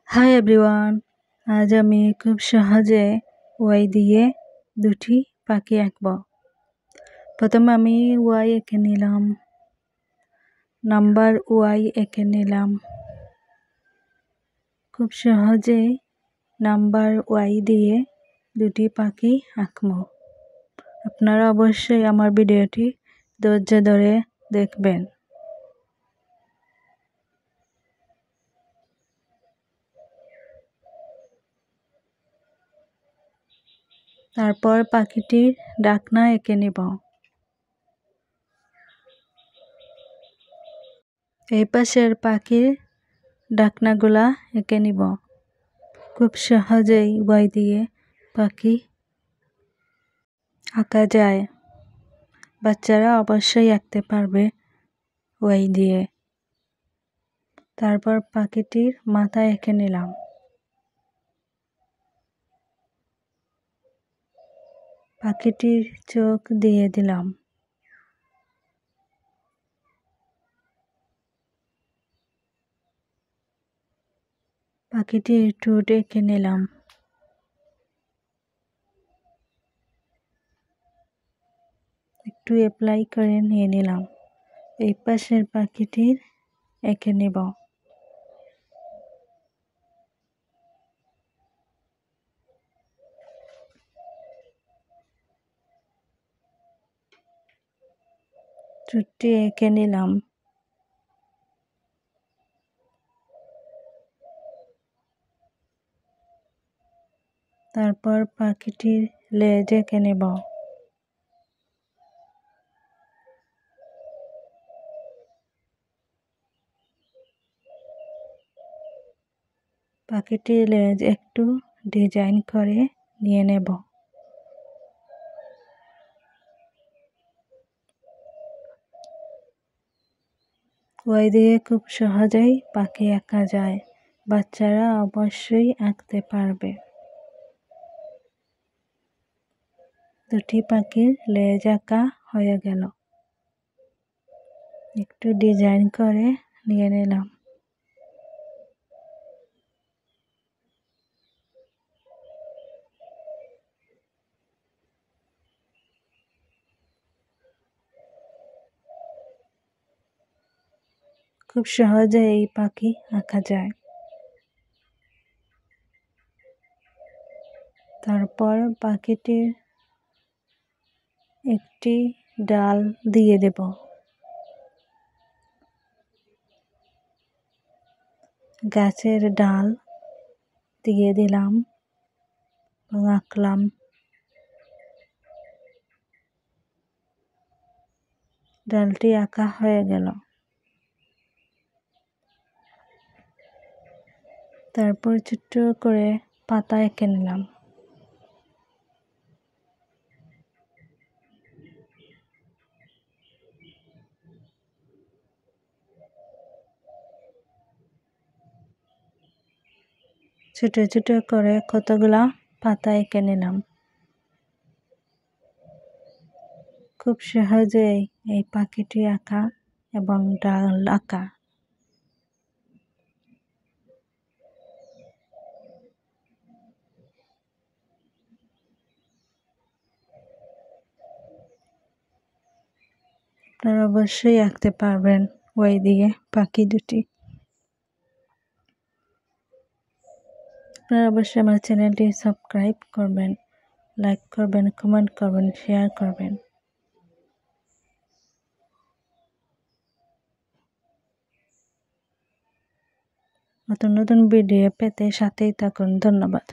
Hi everyone, আজ আমি খুব সহজে ওয়াই দিয়ে দুটি পাখি আঁকব। প্রথমে আমি ওয়াই এঁকে নিলাম, নাম্বার ওয়াই এঁকে নিলাম। খুব সহজে নাম্বার ওয়াই দিয়ে দুটি পাখি আঁকব। আপনারা অবশ্যই আমার ভিডিওটি ধৈর্য ধরে দেখবেন। তারপর পাখিটির ডাকনা এঁকে নিব। এই পাশের পাখির ডাকনাগুলা এঁকে নিব। খুব সহজেই ওয়াই দিয়ে পাখি আঁকা যায়। বাচ্চারা অবশ্যই আঁকতে পারবে ওয়াই দিয়ে। তারপর পাখিটির মাথা এঁকে নিলাম। পাখিটির চোখ দিয়ে দিলাম। পাখিটির ঠোঁট এঁকে নিলাম। একটু অ্যাপ্লাই করে নিয়ে নিলাম। এই পাশের পাখিটির এঁকে নেব। ঠোঁটটি এঁকে নিলাম। তারপর পাখিটির লেজ এঁকে নেব। পাখিটির লেজ একটু ডিজাইন করে নিয়ে নেব। ওয়াই দিয়ে খুব সহজেই পাখি আঁকা যায়। বাচ্চারা অবশ্যই আঁকতে পারবে। দুটি পাখির লেজ আঁকা হয়ে গেল। একটু ডিজাইন করে নিয়ে নিলাম। খুব সহজে এই পাখি আঁকা যায়। তারপর পাখিটির একটি ডাল দিয়ে দেব। গাছের ডাল দিয়ে দিলাম এবং আঁকলাম। ডালটি আঁকা হয়ে গেল। তারপর ছোট্ট করে পাতা এঁকে নিলাম। ছোট ছোট করে কতগুলা পাতা এঁকে নিলাম। খুব সহজেই এই পাখিটি আঁকা এবং ডাল আঁকা। আপনারা অবশ্যই আঁকতে পারবেন ওই দিয়ে পাখি দুটি। আপনারা অবশ্যই আমার চ্যানেলটি সাবস্ক্রাইব করবেন, লাইক করবেন, কমেন্ট করবেন, শেয়ার করবেন। নতুন নতুন ভিডিও পেতে সাথেই থাকুন। ধন্যবাদ।